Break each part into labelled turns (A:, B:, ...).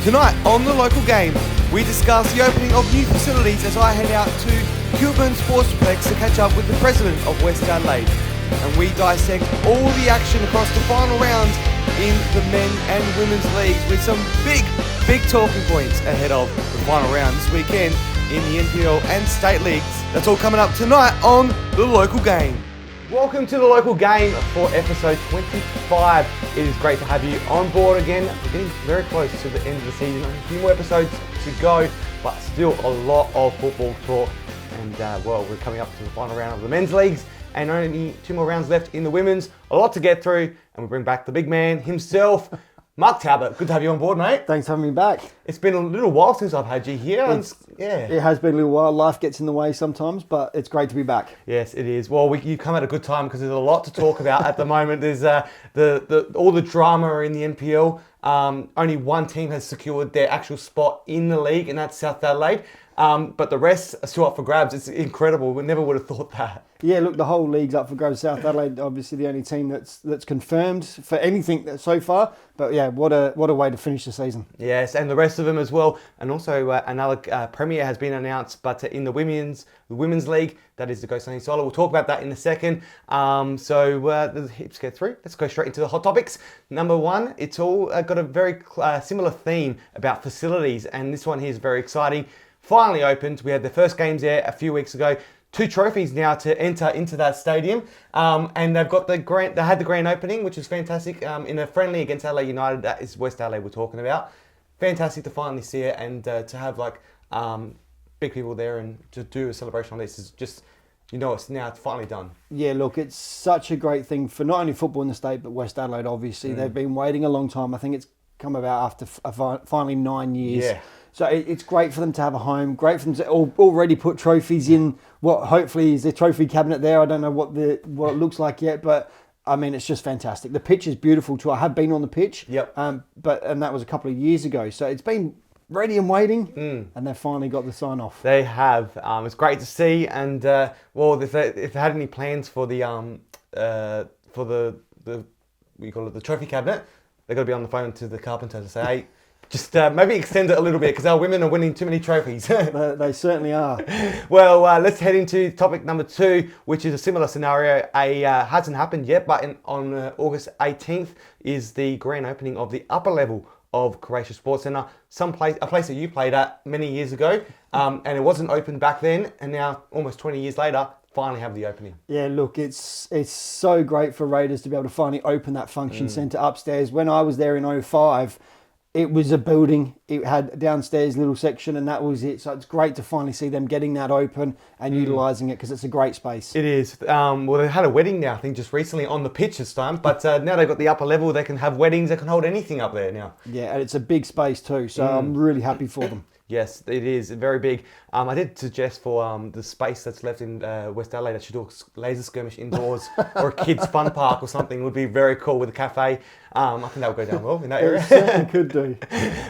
A: Tonight on The Local Game, we discuss the opening of new facilities as I head out to Kilburn SportsPlex to catch up with the president of West Adelaide. And we dissect all the action across the final rounds in the men and women's leagues with some big talking points ahead of the final round this weekend in the NPL and state leagues. That's all coming up tonight on The Local Game. Welcome to The Local Game for episode 25. It is great to have you on board again. We're getting very close to the end of the season. A few more episodes to go, but still a lot of football talk. And we're coming up to the final round of the men's leagues and only 2 more rounds left in the women's. A lot to get through, and we bring back the big man himself, Marc Talbot. Good to have you on board, mate.
B: Thanks for having me back.
A: It's been a little while since I've had you here.
B: It has been a little while. Life gets in the way sometimes, but it's great to be back.
A: Yes, it is. Well, you come at a good time because there's a lot to talk about at the moment. There's all the drama in the NPL. Only one team has secured their actual spot in the league, and that's South Adelaide. But the rest are still up for grabs. It's incredible. We never would have thought that. Yeah,
B: look, the whole league's up for grabs. South Adelaide, obviously the only team that's confirmed for anything so far. But yeah, what a way to finish the season.
A: Yes, and the rest of them as well. And also another premier has been announced, but in the women's league, that is the Go Sunny Solo. We'll talk about that in a second. So the heaps get through. Let's go straight into the hot topics. Number one, it's all got a very similar theme about facilities, and this one here is very exciting. Finally opened. We had the first games there a few weeks ago. 2 trophies now to enter into that stadium, and they've got They had the grand opening, which is fantastic. In a friendly against Adelaide United, that is West Adelaide we're talking about. Fantastic to finally see it, and to have big people there and to do a celebration on this is just, it's now finally done.
B: Yeah, look, it's such a great thing for not only football in the state, but West Adelaide. Obviously, they've been waiting a long time. I think it's come about after finally 9 years.
A: Yeah.
B: So it's great for them to have a home, great for them to already put trophies in what hopefully is their trophy cabinet there. I don't know what it looks like yet, but I mean, it's just fantastic. The pitch is beautiful too. I have been on the pitch,
A: yep.
B: And that was a couple of years ago. So it's been ready and waiting, and they've finally got the sign off.
A: They have. It's great to see, and if they had any plans for the the trophy cabinet, they've got to be on the phone to the carpenter to say, hey, just maybe extend it a little bit because our women are winning too many trophies.
B: They certainly are.
A: Well, let's head into topic number 2, which is a similar scenario. Hasn't happened yet, but on August 18th is the grand opening of the upper level of Croatia Sports Centre, a place that you played at many years ago, and it wasn't open back then, and now almost 20 years later, finally have the opening.
B: Yeah, look, it's so great for Raiders to be able to finally open that function centre upstairs. When I was there in 2005, it was a building. It had a downstairs little section, and that was it. So it's great to finally see them getting that open and utilising it because it's a great space.
A: It is. Well, they had a wedding now, I think, just recently on the pitch this time. But now they've got the upper level. They can have weddings. They can hold anything up there now.
B: Yeah, and it's a big space too. So I'm really happy for them.
A: Yes, it is very big. I did suggest for the space that's left in West Adelaide that should do a laser skirmish indoors or a kids' fun park or something would be very cool with a cafe. I think that would go down well in that area.
B: It certainly could do.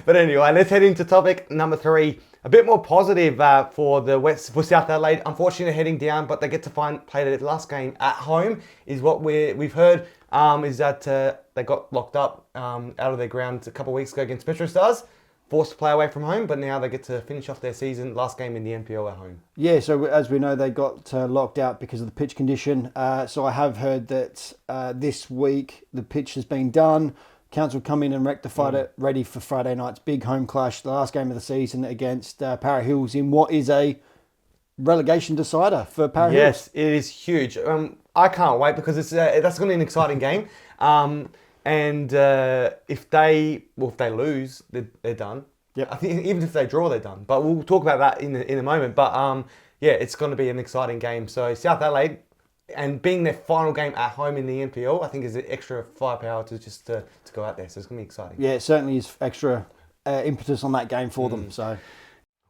A: But anyway, let's head into topic number 3. A bit more positive for South Adelaide. Unfortunately, they're heading down, but they get to play their last game at home. Is what we've heard. Is that they got locked up out of their ground a couple of weeks ago against Metro Stars. Forced to play away from home, but now they get to finish off their season, last game in the NPL at home.
B: Yeah, so as we know, they got locked out because of the pitch condition. So I have heard that this week the pitch has been done. Council come in and rectified it, ready for Friday night's big home clash, the last game of the season against Para Hills in what is a relegation decider for Para Hills.
A: Yes, it is huge. I can't wait because that's going to be an exciting game. And if they lose, they're done.
B: Yep.
A: I think even if they draw, they're done. But we'll talk about that in a moment. But it's going to be an exciting game. So South Adelaide, and being their final game at home in the NPL, I think is an extra firepower to go out there. So it's going to be exciting.
B: Yeah, it certainly is extra impetus on that game for them. So.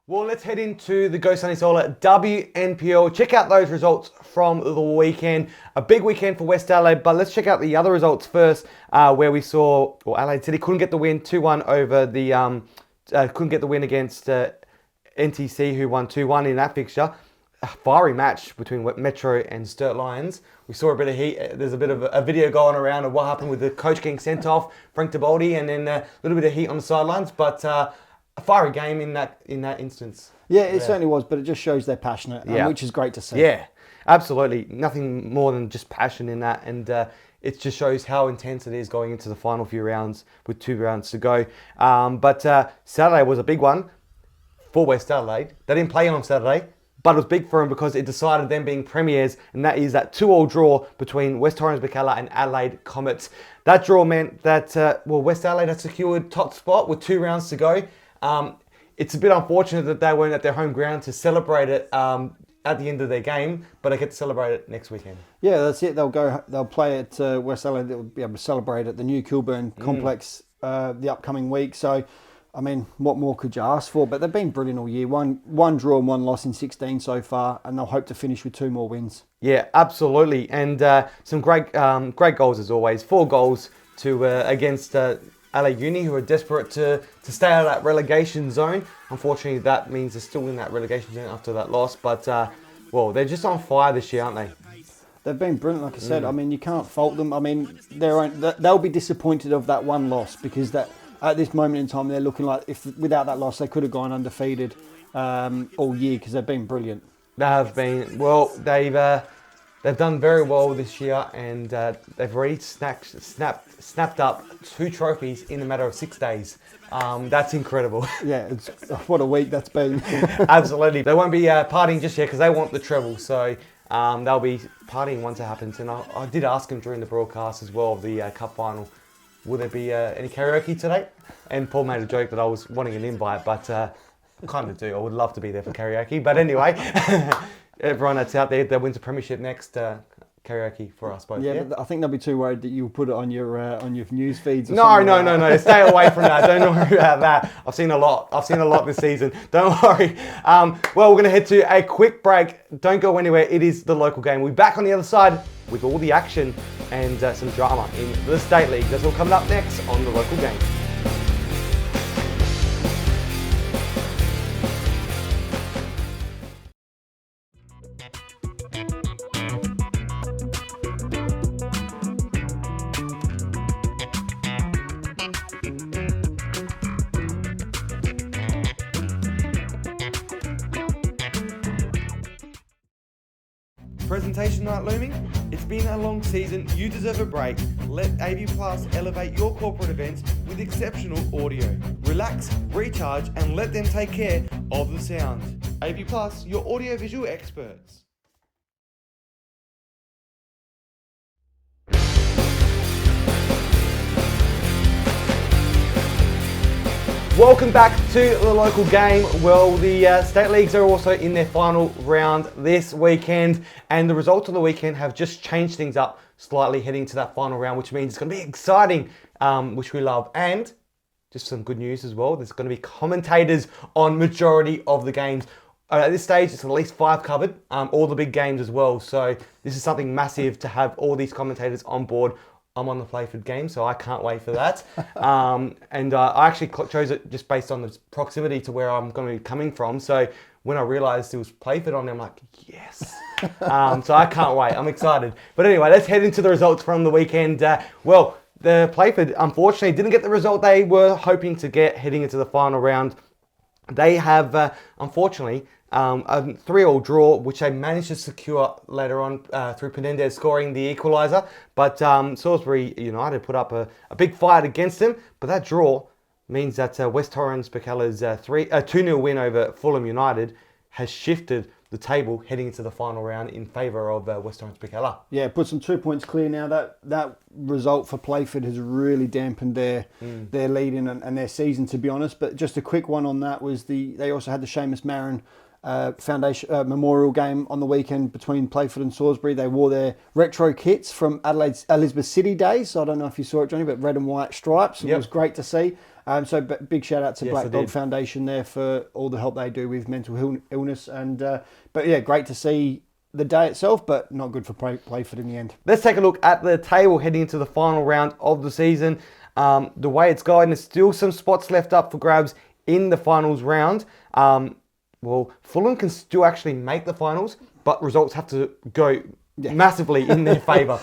A: Well, let's head into the Go Sunny Solar WNPL. Check out those results from the weekend. A big weekend for West Adelaide, but let's check out the other results first, where we saw Adelaide City couldn't get the win 2-1 over couldn't get the win against NTC, who won 2-1 in that fixture. A fiery match between Metro and Sturt Lions. We saw a bit of heat. There's a bit of a video going around of what happened with the coach getting sent off, Frank Tiboldi, and then a little bit of heat on the sidelines. But a fiery game in that instance.
B: Yeah, it certainly was, but it just shows they're passionate, which is great to see.
A: Yeah, absolutely. Nothing more than just passion in that. And it just shows how intense it is going into the final few rounds with 2 rounds to go. But Saturday was a big one for West Adelaide. They didn't play on Saturday, but it was big for them because it decided them being premiers, and that is that 2-2 draw between West Torrens Bacala and Adelaide Comets. That draw meant that, West Adelaide had secured top spot with 2 rounds to go. It's a bit unfortunate that they weren't at their home ground to celebrate it at the end of their game, but they get to celebrate it next weekend.
B: Yeah, that's it. They'll play at West Adelaide. They'll be able to celebrate at the new Kilburn complex the upcoming week. So, I mean, what more could you ask for? But they've been brilliant all year. One draw and 1 loss in 16 so far, and they'll hope to finish with 2 more wins. Yeah,
A: absolutely. And some great goals as always. 4 goals against LA Uni, who are desperate to stay out of that relegation zone. Unfortunately, that means they're still in that relegation zone after that loss. But, they're just on fire this year, aren't they?
B: They've been brilliant, like I said. I mean, you can't fault them. I mean, they'll be disappointed of that 1 loss because that at this moment in time, they're looking like if without that loss, they could have gone undefeated all year because they've been brilliant.
A: They have been. Well, they've done very well this year, and they've already snapped up 2 trophies in a matter of 6 days. That's incredible.
B: Yeah, what a week that's been.
A: Absolutely. They won't be partying just yet because they want the treble. So they'll be partying once it happens. And I did ask them during the broadcast as well of the cup final, will there be any karaoke today? And Paul made a joke that I was wanting an invite, but kind of do. I would love to be there for karaoke. But anyway, everyone that's out there that wins a premiership next, karaoke for us both.
B: Yeah, but I think they'll be too worried that you'll put it on your news feeds.
A: No. Stay away from that. Don't worry about that. I've seen a lot this season. Don't worry. Well, we're going to head to a quick break. Don't go anywhere. It is the local game. We'll be back on the other side with all the action and some drama in the State League. That's all coming up next on the local game. Presentation night looming? It's been a long season, you deserve a break. Let AV Plus elevate your corporate events with exceptional audio. Relax, recharge, and let them take care of the sound. AV Plus, your audiovisual experts. Welcome back to the local game. Well, the state leagues are also in their final round this weekend, and the results of the weekend have just changed things up slightly heading to that final round, which means it's going to be exciting, which we love. And just some good news as well, there's going to be commentators on majority of the games. At this stage, it's at least 5 covered, all the big games as well. So this is something massive to have all these commentators on board. I'm on the Playford game, so I can't wait for that. And I actually chose it just based on the proximity to where I'm going to be coming from. So when I realised it was Playford on there, I'm like, yes. So I can't wait. I'm excited. But anyway, let's head into the results from the weekend. Well, the Playford, unfortunately, didn't get the result they were hoping to get heading into the final round. They have, unfortunately, a 3-3 draw, which they managed to secure later on through Penendez scoring the equaliser. But Salisbury United put up a big fight against them. But that draw means that West Torrens Bacala's 2-0 win over Fulham United has shifted the table heading into the final round in favour of West Torrens Bacala.
B: Yeah, puts them 2 points clear now. That result for Playford has really dampened their lead and their season, to be honest. But just a quick one on that was they also had the Seamus Marin Foundation memorial game on the weekend between Playford and Salisbury. They wore their retro kits from Adelaide's Elizabeth City days. So I don't know if you saw it, Johnny, but red and white stripes. It was great to see. So big shout out to Black Dog Foundation there for all the help they do with mental illness. And but yeah, great to see the day itself, but not good for Playford in the end.
A: Let's take a look at the table heading into the final round of the season. The way it's going, there's still some spots left up for grabs in the finals round. Well, Fulham can still actually make the finals, but results have to go massively in their favour.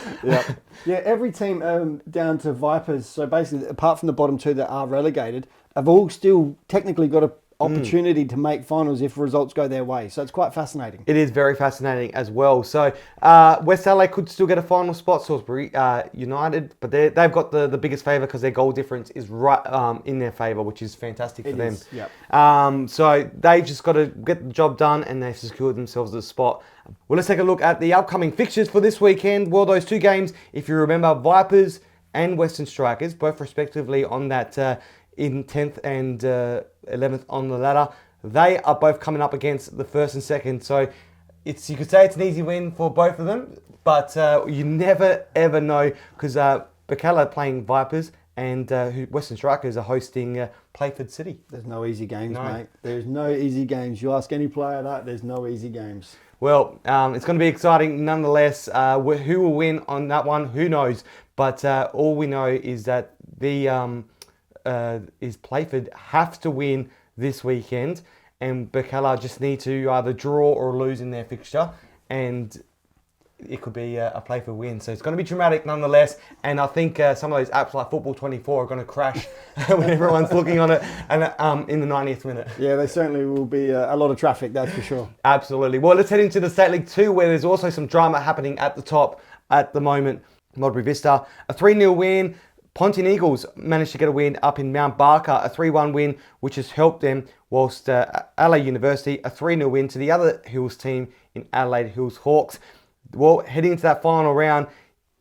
B: Yeah, every team down to Vipers, so basically apart from the bottom two that are relegated, have all still technically got an opportunity to make finals if results go their way. So it's quite fascinating.
A: It is very fascinating as well. So West Adelaide could still get a final spot, Salisbury United, but they've got the biggest favour because their goal difference is right in their favour, which is fantastic for them.
B: Yep.
A: So they've just got to get the job done and they've secured themselves a spot. Well, let's take a look at the upcoming fixtures for this weekend. Well, those two games, if you remember, Vipers and Western Strikers, both respectively on that in 10th and 11th on the ladder. They are both coming up against the first and second. So you could say it's an easy win for both of them, but you never ever know because Bacala are playing Vipers and Western Strikers are hosting Playford City.
B: There's no easy games, mate. There's no easy games. You ask any player that, there's no easy games.
A: Well, it's going to be exciting nonetheless. Who will win on that one? Who knows? But all we know is that Playford have to win this weekend, and Bacala just need to either draw or lose in their fixture, and it could be a Playford win. So it's going to be dramatic nonetheless, and I think some of those apps like Football 24 are going to crash when everyone's looking on it and in the 90th minute.
B: Yeah, there certainly will be a lot of traffic, that's for sure.
A: Absolutely. Well, let's head into the State League 2, where there's also some drama happening at the top at the moment. Modbury Vista, a 3-0 win. Pontian Eagles managed to get a win up in Mount Barker, a 3-1 win, which has helped them, whilst Adelaide University, a 3-0 win to the other Hills team in Adelaide Hills Hawks. Well, heading into that final round,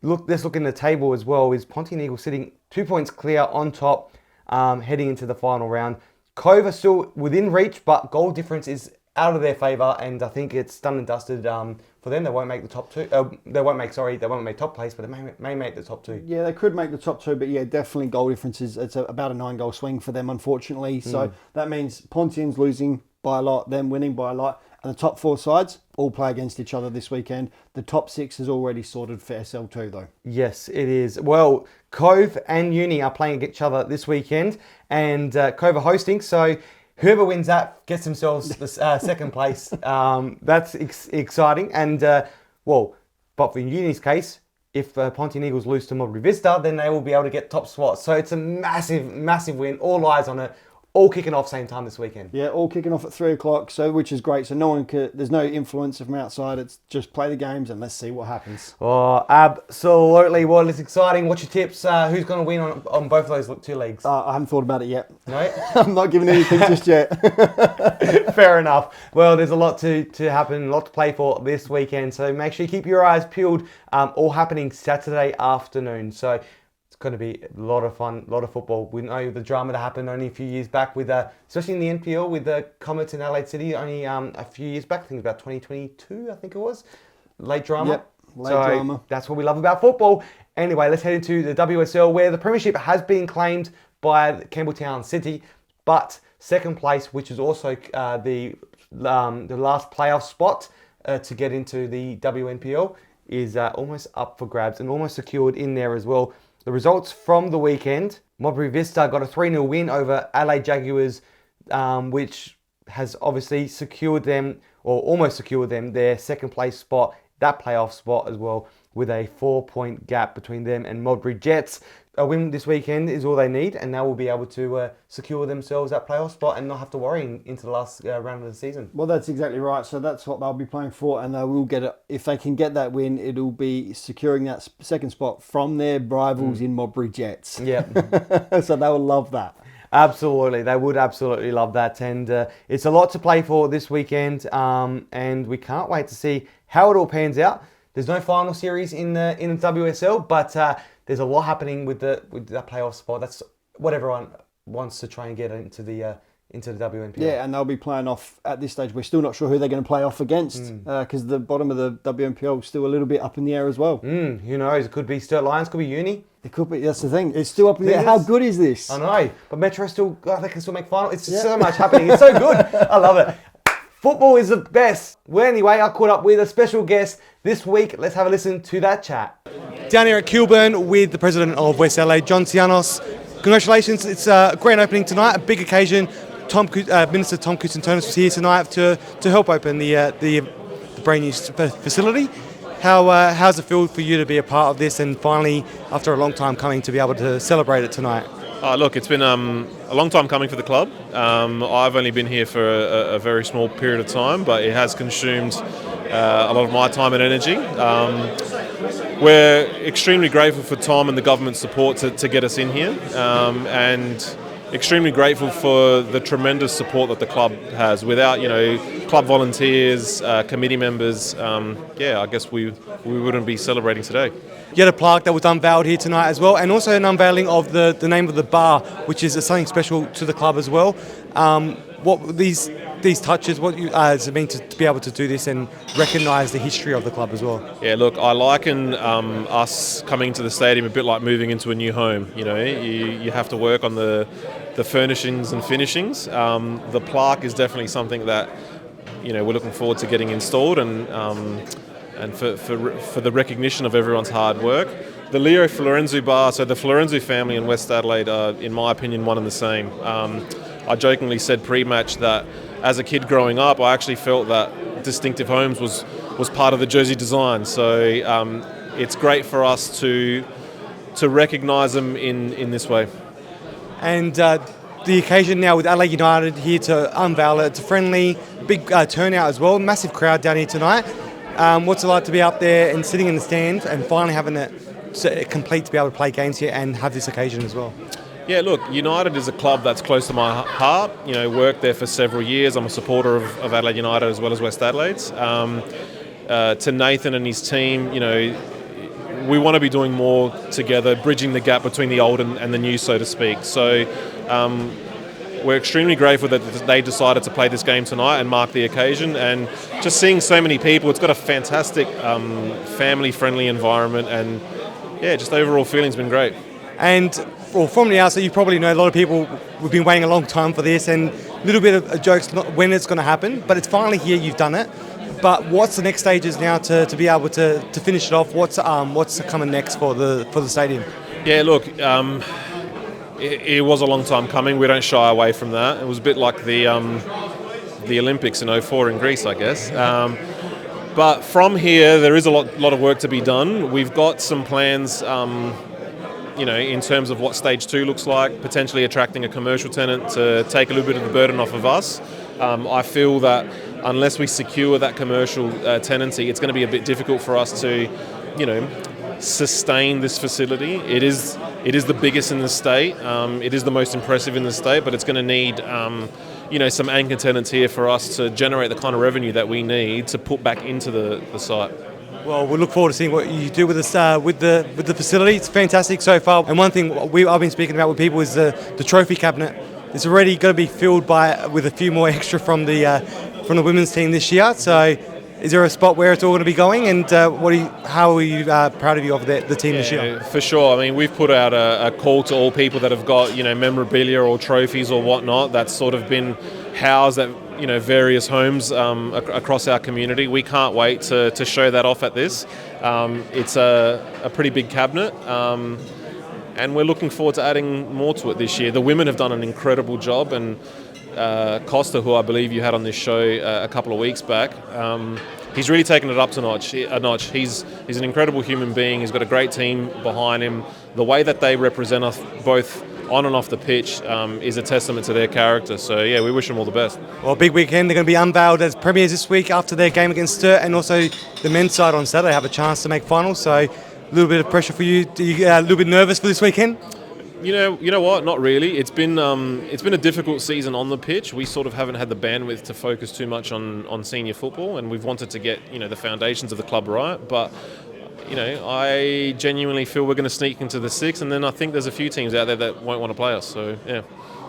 A: let's look in the table as well, is Pontian Eagles sitting 2 points clear on top, heading into the final round. Cove are still within reach, but goal difference is out of their favour, and I think it's done and dusted for them. They won't make the top two. They won't make top place, but they may make the top two.
B: Yeah, they could make the top two, but yeah, definitely goal differences. It's about a 9-goal swing for them, unfortunately. So that means Pontian's losing by a lot, them winning by a lot, and the top 4 sides all play against each other this weekend. The top 6 is already sorted for SL2 though.
A: Yes, it is. Well, Cove and Uni are playing each other this weekend, and Cove are hosting, so whoever wins that gets themselves the second place. That's exciting. And, but for Uni's case, if Pontian Eagles lose to Modbury Vista, then they will be able to get top spots. So it's a massive, massive win. All eyes on it. All kicking off same time this weekend.
B: Yeah, all kicking off at 3 o'clock, which is great. So there's no influence from outside. It's just play the games and let's see what happens.
A: Oh, absolutely. Well, it's exciting. What's your tips? Who's going to win on both of those 2 leagues?
B: I haven't thought about it yet.
A: No?
B: I'm not giving anything just yet.
A: Fair enough. Well, there's a lot to happen, a lot to play for this weekend. So make sure you keep your eyes peeled. All happening Saturday afternoon. So going to be a lot of fun, a lot of football. We know the drama that happened only a few years back with, especially in the NPL with the Comets in Adelaide City only a few years back, I think about 2022, I think it was. Late drama.
B: Yep, late drama.
A: That's what we love about football. Anyway, let's head into the WSL, where the premiership has been claimed by Campbelltown City, but second place, which is also the last playoff spot to get into the WNPL, is almost up for grabs and almost secured in there as well. The results from the weekend, Modbury Vista got a 3-0 win over Adelaide Jaguars, which has obviously secured them, or almost secured them, their second place spot, that playoff spot as well, with a 4-point gap between them and Modbury Jets. A win this weekend is all they need, and they will be able to secure themselves that playoff spot and not have to worry into the last round of the season.
B: Well, that's exactly right. So that's what they'll be playing for, and they will get it. If they can get that win, it'll be securing that second spot from their rivals in Modbury Jets.
A: Yeah.
B: So they will love that.
A: Absolutely, they would absolutely love that, and it's a lot to play for this weekend, and we can't wait to see how it all pans out. There's no final series in the WSL, but there's a lot happening with that playoff spot. That's what everyone wants to try and get into the WNPL.
B: Yeah, and they'll be playing off at this stage. We're still not sure who they're going to play off against because the bottom of the WNPL is still a little bit up in the air as well.
A: Who knows? It could be Sturt Lions, could be Uni.
B: It could be. That's the thing. It's still up in the air. How good is this?
A: I know, but Metro they can still make final. It's just so much happening. It's so good. I love it. Football is the best. Well, anyway, I caught up with a special guest this week. Let's have a listen to that chat. Down here at Kilburn with the president of West Adelaide, John Tsianos. Congratulations. It's a grand opening tonight, a big occasion. Minister Tom Kusantonis was here tonight to help open the brand new facility. How's it feel for you to be a part of this and finally, after a long time coming, to be able to celebrate it tonight?
C: Look, it's been a long time coming for the club. I've only been here for a very small period of time, but it has consumed a lot of my time and energy. We're extremely grateful for Tom and the government's support to get us in here, and extremely grateful for the tremendous support that the club has. Without, club volunteers, committee members, I guess we wouldn't be celebrating today.
A: You had a plaque that was unveiled here tonight as well, and also an unveiling of the name of the bar, which is something special to the club as well. What these touches, what does it mean to be able to do this and recognise the history of the club as well?
C: Yeah, look, I liken us coming to the stadium a bit like moving into a new home. You have to work on the furnishings and finishings. The plaque is definitely something that we're looking forward to getting installed, and for the recognition of everyone's hard work. The Leo Florenzu bar, so the Florenzu family in West Adelaide are, in my opinion, one and the same. I jokingly said pre-match that as a kid growing up, I actually felt that Distinctive Homes was part of the jersey design. So it's great for us to recognise them in this way.
A: And the occasion now with Adelaide United here to unveil it, it's a friendly, big turnout as well, massive crowd down here tonight. What's it like to be up there and sitting in the stand and finally having it complete to be able to play games here and have this occasion as well?
C: Yeah, look, United is a club that's close to my heart. Worked there for several years. I'm a supporter of Adelaide United as well as West Adelaide's. To Nathan and his team, we want to be doing more together, bridging the gap between the old and the new, so to speak. So we're extremely grateful that they decided to play this game tonight and mark the occasion. And just seeing so many people, it's got a fantastic family-friendly environment, and just overall feeling's been great.
A: And from the outside, you probably know a lot of people, we've been waiting a long time for this, and a little bit of jokes not when it's going to happen, but it's finally here, you've done it. But what's the next stages now to be able to finish it off? What's coming next for the stadium?
C: Yeah, look, it was a long time coming. We don't shy away from that. It was a bit like the Olympics in 2004 in Greece, I guess. But from here, there is a lot of work to be done. We've got some plans, in terms of what stage 2 looks like, potentially attracting a commercial tenant to take a little bit of the burden off of us. I feel that unless we secure that commercial tenancy, it's going to be a bit difficult for us to, sustain this facility. It is the biggest in the state. It is the most impressive in the state, but it's going to need, some anchor tenants here for us to generate the kind of revenue that we need to put back into the site.
A: Well, we'll look forward to seeing what you do with this, with the facility. It's fantastic so far. And one thing I've been speaking about with people is the trophy cabinet. It's already going to be filled with a few more extra from the women's team this year. So, is there a spot where it's all going to be going? And how are you proud of you of the team this year?
C: For sure. I mean, we've put out a call to all people that have got memorabilia or trophies or whatnot that's sort of been housed at various homes across our community. We can't wait to show that off at this. It's a pretty big cabinet, and we're looking forward to adding more to it this year. The women have done an incredible job, and Costa, who I believe you had on this show a couple of weeks back, he's really taken it up a notch. He's an incredible human being. He's got a great team behind him. The way that they represent us both on and off the pitch is a testament to their character. So, we wish them all the best.
A: Well, big weekend. They're going to be unveiled as premiers this week after their game against Sturt, and also the men's side on Saturday have a chance to make finals. So, a little bit of pressure for you. Are you a little bit nervous for this weekend?
C: You know what? Not really. It's been a difficult season on the pitch. We sort of haven't had the bandwidth to focus too much on senior football, and we've wanted to get the foundations of the club right. But I genuinely feel we're going to sneak into the six, and then I think there's a few teams out there that won't want to play us. So yeah.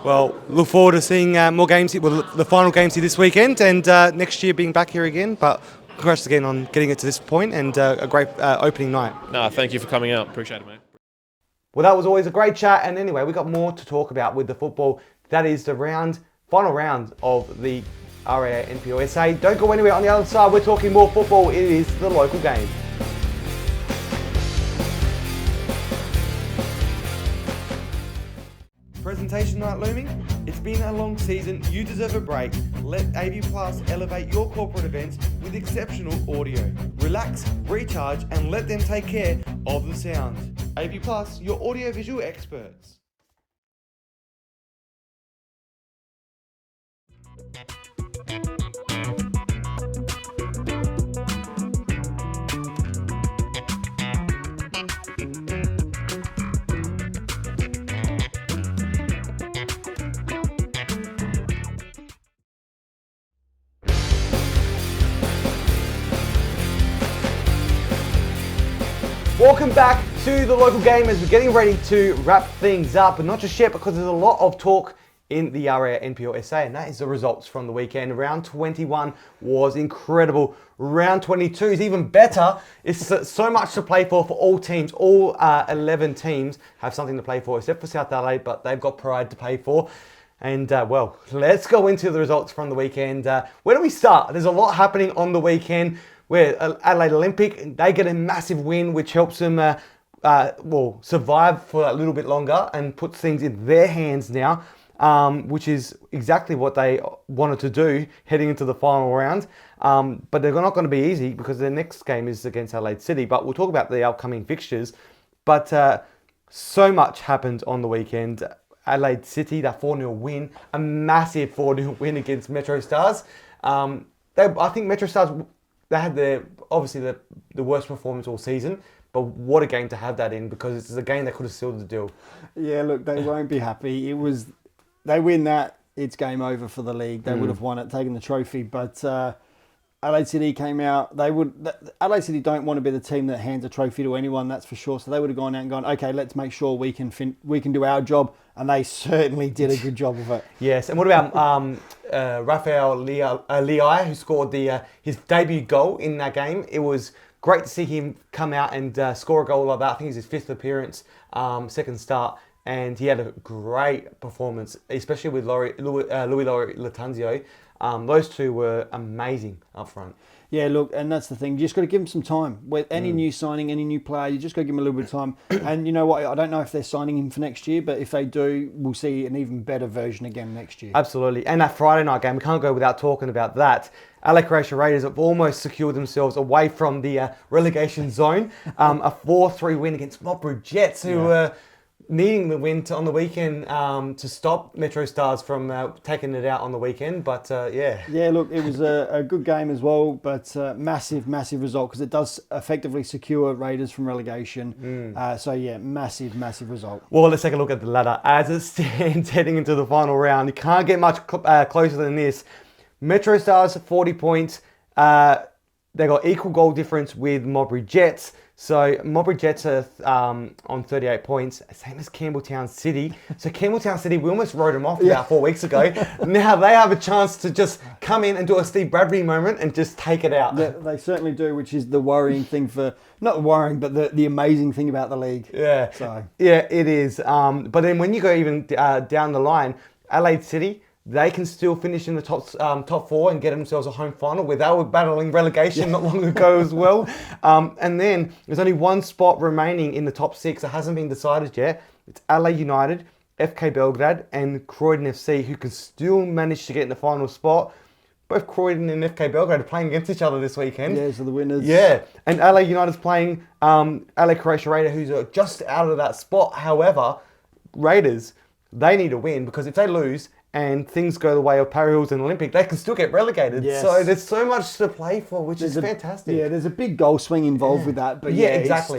A: Well, look forward to seeing more games. Well, the final games here this weekend, and next year being back here again. But congrats again on getting it to this point, and a great opening night.
C: No, thank you for coming out. Appreciate it, mate.
A: Well, that was always a great chat, and anyway, we've got more to talk about with the football. That is the final round of the RAA NPOSA. Don't go anywhere. On the other side, we're talking more football. It is the local game. Presentation night looming? It's been a long season, you deserve a break. Let AV Plus elevate your corporate events with exceptional audio. Relax, recharge, and let them take care of the sound. AV Plus, your audiovisual experts. Welcome back to the local game as we're getting ready to wrap things up, but not just yet because there's a lot of talk in the area NPL SA, and that is the results from the weekend. Round 21 was incredible. Round 22 is even better. It's so much to play for all teams. All 11 teams have something to play for, except for South Adelaide, but they've got pride to play for. And well, let's go into the results from the weekend. Where do we start? There's a lot happening on the weekend. Where Adelaide Olympic, they get a massive win, which helps them survive for a little bit longer and puts things in their hands now, which is exactly what they wanted to do heading into the final round. But they're not going to be easy because their next game is against Adelaide City. But we'll talk about the upcoming fixtures. But so much happened on the weekend. Adelaide City, that 4-0 win, a massive 4-0 win against Metro Stars. I think Metro Stars... They had the worst performance all season, but what a game to have that in because it's a game that could have sealed the deal.
B: Yeah, look, they won't be happy. They win that, it's game over for the league. They would have won it, taken the trophy, but Adelaide City came out. Adelaide City don't want to be the team that hands a trophy to anyone, that's for sure. So they would have gone out and gone, okay, let's make sure we can do our job, and they certainly did a good job of it.
A: Yes, and what about Rafael Leai, who scored his debut goal in that game? It was great to see him come out and score a goal like that. I think it's his 5th appearance, second start, and he had a great performance, especially with Louis Latanzio. Those two were amazing up front.
B: Yeah, look, and that's the thing. You just got to give them some time. With any new signing, any new player, you just got to give them a little bit of time. And you know what? I don't know if they're signing him for next year, but if they do, we'll see an even better version again next year.
A: Absolutely. And that Friday night game, we can't go without talking about that. Adelaide Croatia Raiders have almost secured themselves away from the relegation zone. A 4-3 win against Modbury Jets, who were needing the win on the weekend to stop Metro Stars from taking it out on the weekend. But yeah.
B: Yeah, look, it was a good game as well, but massive result because it does effectively secure Raiders from relegation. So yeah, massive result.
A: Well, let's take a look at the ladder. As it stands heading into the final round, you can't get much closer than this. Metro Stars 40 points. They got equal goal difference with Modbury Jets. So Modbury Jets are on 38 points, same as Campbelltown City. So Campbelltown City, we almost wrote them off about 4 weeks ago. Now they have a chance to just come in and do a Steve Bradbury moment and just take it out.
B: Yeah, they certainly do, which is the worrying thing not worrying, but the amazing thing about the league.
A: Yeah,
B: so.
A: Yeah, it is. But then when you go even down the line, Adelaide City, they can still finish in the top 4 and get themselves a home final where they were battling relegation not long ago as well. And then there's only one spot remaining in the top 6 that hasn't been decided yet. It's Adelaide United, FK Belgrade and Croydon FC who can still manage to get in the final spot. Both Croydon and FK Belgrade are playing against each other this weekend.
B: Yeah, so the winners.
A: Yeah, and Adelaide United's playing Adelaide Croatia Raiders who's just out of that spot. However, Raiders, they need a win because if they lose and things go the way of Parry Hills and Olympic, they can still get relegated. Yes. So there's so much to play for, which is fantastic.
B: Yeah, there's a big goal swing involved with that. But
A: exactly.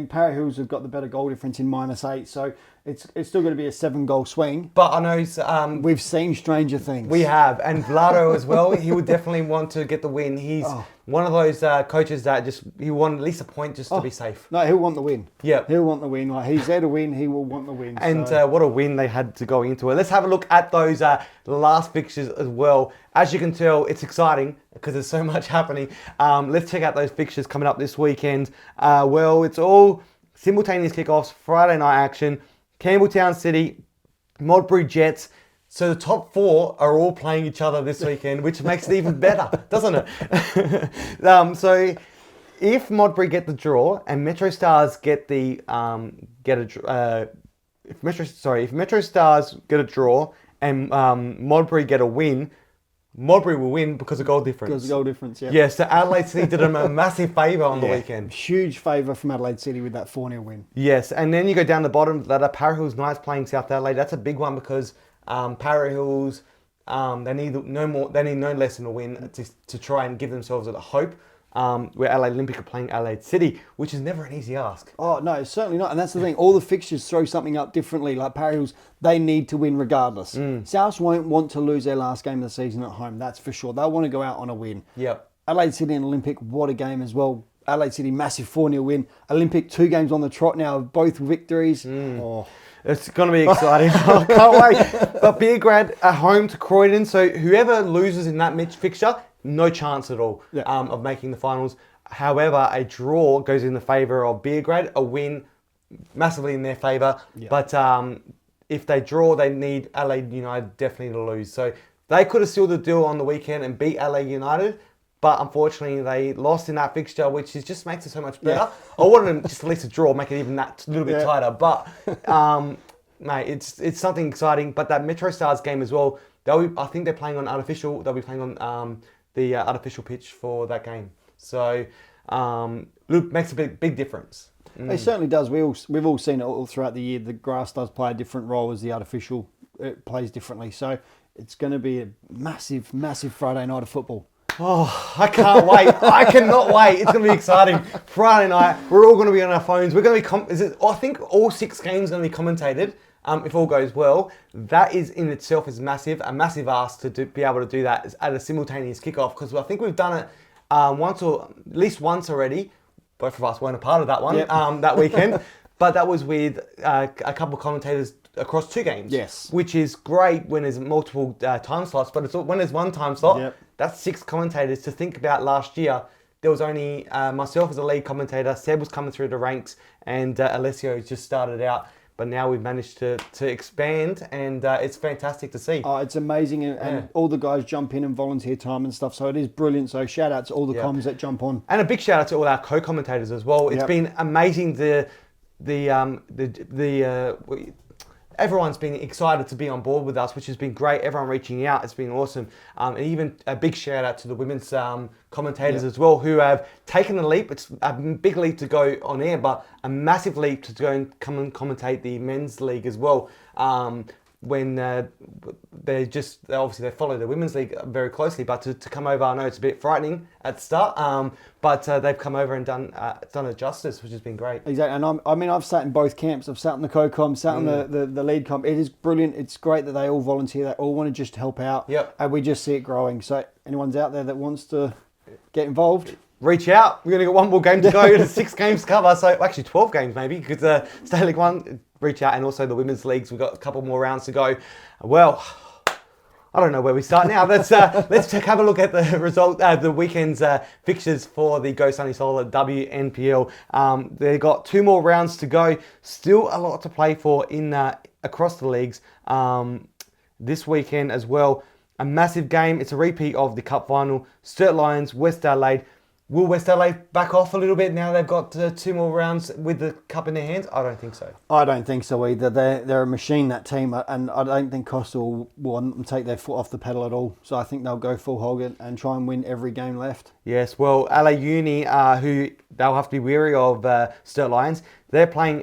B: Parry Hills have got the better goal difference in -8, so it's still going to be a 7-goal swing.
A: But I know
B: we've seen stranger things.
A: We have, and Vlado as well. He would definitely want to get the win. He's one of those coaches that he wanted at least a point just to be safe.
B: No, he'll want the win.
A: Yeah,
B: he'll want the win. Like, he's there to win. He will want the win.
A: And what a win they had to go into it. Let's have a look at those last fixtures as well. As you can tell, it's exciting because there's so much happening. Let's check out those fixtures coming up this weekend. Well, it's all simultaneous kickoffs, Friday night action. Campbelltown City, Modbury Jets. So the top 4 are all playing each other this weekend, which makes it even better, doesn't it? So if Modbury get the draw and Metro Stars get if Metro Stars get a draw and Modbury get a win, Modbury will win because of goal difference.
B: Because of goal difference, yeah.
A: Yeah, so Adelaide City did them a massive favour on the weekend.
B: Huge favour from Adelaide City with that 4-0 win.
A: Yes, and then you go down the bottom of the ladder, Para Hills Knights playing South Adelaide. That's a big one because Para Hills, they need no less than a win to try and give themselves a hope. Where Adelaide Olympic are playing Adelaide City, which is never an easy ask.
B: Oh, no, it's certainly not. And that's the thing. All the fixtures throw something up differently. Like Para Hills, they need to win regardless. South won't want to lose their last game of the season at home, that's for sure. They'll want to go out on a win.
A: Yep.
B: Adelaide City and Olympic, what a game as well. Adelaide City, massive 4-0 win. Olympic, 2 games on the trot now, both victories. Oh.
A: It's going to be exciting. I can't wait. But Beergrad are home to Croydon, so whoever loses in that fixture, no chance at all of making the finals. However, a draw goes in the favour of Beergrad, a win massively in their favour. Yep. But if they draw, they need Adelaide United definitely to lose. So they could have sealed the deal on the weekend and beat Adelaide United, but unfortunately they lost in that fixture, which just makes it so much better. I wanted them just at least a draw, make it even that little bit tighter. But mate, it's something exciting. But that Metro Stars game as well, I think they're playing on artificial. They'll be playing on the artificial pitch for that game. So makes a big difference.
B: It certainly does. We've all seen it all throughout the year. The grass does play a different role as the artificial. It plays differently. So it's going to be a massive, massive Friday night of football.
A: Oh, I can't wait. I cannot wait. It's going to be exciting. Friday night, we're all going to be on our phones. We're going to be... I think all 6 games are going to be commentated. If all goes well, that is in itself is massive. A massive ask to be able to do that at a simultaneous kickoff, because I think we've done it at least once already. Both of us weren't a part of that one that weekend, but that was with a couple of commentators across 2 games.
B: Yes,
A: which is great when there's multiple time slots. But when there's one time slot, that's 6 commentators. To think about last year, there was only myself as a lead commentator. Seb was coming through the ranks, and Alessio just started out. But now we've managed to expand, and it's fantastic to see.
B: Oh, it's amazing, and all the guys jump in and volunteer time and stuff, so it is brilliant. So shout out to all the comms that jump on.
A: And a big shout out to all our co-commentators as well. It's been amazing, everyone's been excited to be on board with us, which has been great. Everyone reaching out, it's been awesome. And even a big shout out to the women's commentators as well, who have taken a leap. It's a big leap to go on air, but a massive leap to go and come and commentate the men's league as well. When they follow the women's league very closely, but to come over, I know it's a bit frightening at the start, but they've come over and done it justice, which has been great.
B: Exactly, and I've sat in both camps. I've sat in the co-com, sat in the lead comp. It is brilliant. It's great that they all volunteer. They all want to just help out, and we just see it growing. So anyone's out there that wants to get involved,
A: reach out. We're going to get one more game to go. 6 games to cover, so actually 12 games maybe, because State League 1, reach out, and also the women's leagues. We've got a couple more rounds to go. Well, I don't know where we start now. Let's have a look at the result, the weekend's fixtures for the Go Sunny Solar WNPL. They've got 2 more rounds to go. Still a lot to play for in across the leagues this weekend as well. A massive game. It's a repeat of the Cup final. Sturt Lions, West Adelaide. Will West Adelaide back off a little bit now they've got 2 more rounds with the cup in their hands? I don't think so.
B: I don't think so either. They're a machine, that team, and I don't think Costa will want them to take their foot off the pedal at all. So I think they'll go full hog and try and win every game left.
A: Yes, well, LA Uni, who they'll have to be wary of Sturt Lions, they're playing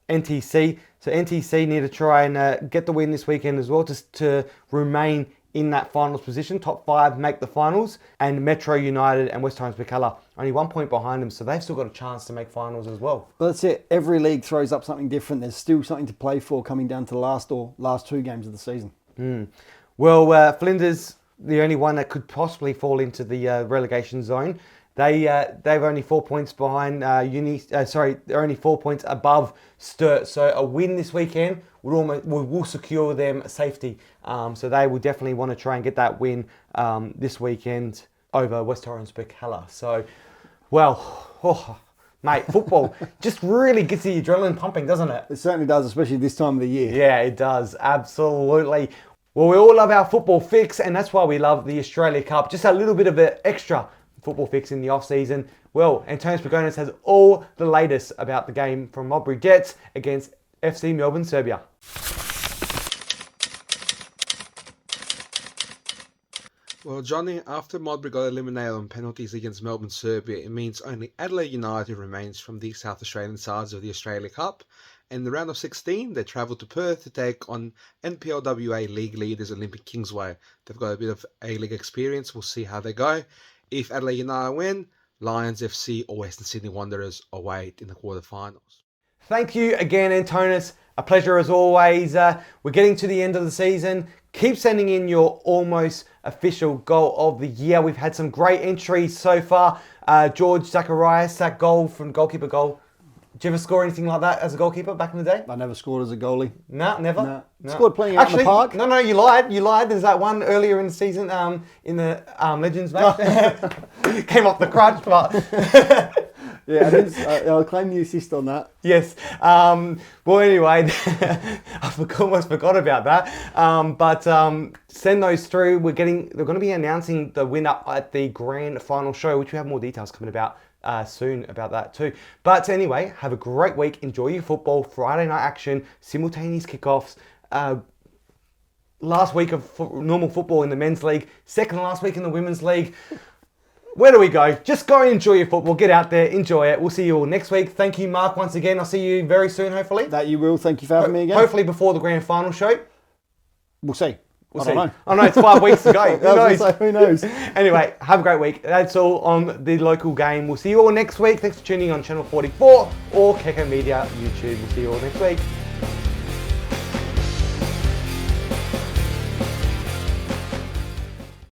A: NTC. So NTC need to try and get the win this weekend as well, just to remain in that finals position. Top 5 make the finals, and Metro United and West Times Bacala only 1 point behind them, so they've still got a chance to make finals as well.
B: But that's it. Every league throws up something different. There's still something to play for coming down to the last 2 games of the season.
A: Well, Flinders, the only one that could possibly fall into the relegation zone. They've only 4 points behind they're only 4 points above Sturt. So a win this weekend will secure them safety. So they will definitely want to try and get that win this weekend over West Torrens Bacala. So, mate, football just really gets the adrenaline pumping, doesn't it?
B: It certainly does, especially this time of the year.
A: Yeah, it does. Absolutely. Well, we all love our football fix, and that's why we love the Australia Cup. Just a little bit of an extra football fix in the off-season. Well, Antonis Pagonis has all the latest about the game from Modbury Jets against FC Melbourne, Serbia.
D: Well, Johnny, after Modbury got eliminated on penalties against Melbourne, Serbia, it means only Adelaide United remains from the South Australian sides of the Australia Cup. In the round of 16, they travelled to Perth to take on NPLWA league leaders Olympic Kingsway. They've got a bit of A-League experience. We'll see how they go. If Adelaide United win, Lions FC or Western Sydney Wanderers await in the quarterfinals.
A: Thank you again, Antonis. A pleasure as always. We're getting to the end of the season. Keep sending in your almost official goal of the year. We've had some great entries so far. George Zacharias, that goal from goalkeeper goal. Did you ever score anything like that as a goalkeeper back in the day?
B: I never scored as a goalie.
A: No, never?
B: No. Scored playing out in the park.
A: No, you lied. There's that one earlier in the season in the Legends match. Came off the crutch, but...
B: Yeah, I'll claim the assist on that.
A: Yes. Well, anyway, I almost forgot about that. But send those through. They're going to be announcing the winner at the grand final show, which we have more details coming about soon about that too. But anyway, have a great week. Enjoy your football. Friday night action, simultaneous kickoffs. Last week of normal football in the men's league. Second last week in the women's league. Where do we go? Just go and enjoy your football. Get out there, enjoy it. We'll see you all next week. Thank you, Mark, once again. I'll see you very soon, hopefully.
B: That you will. Thank you for having me again.
A: Hopefully before the grand final show.
B: We'll see.
A: I
B: don't know.
A: I know, it's 5 weeks to go.
B: Who knows?
A: Anyway, have a great week. That's all on the local game. We'll see you all next week. Thanks for tuning in on Channel 44 or Keko Media YouTube. We'll see you all next week.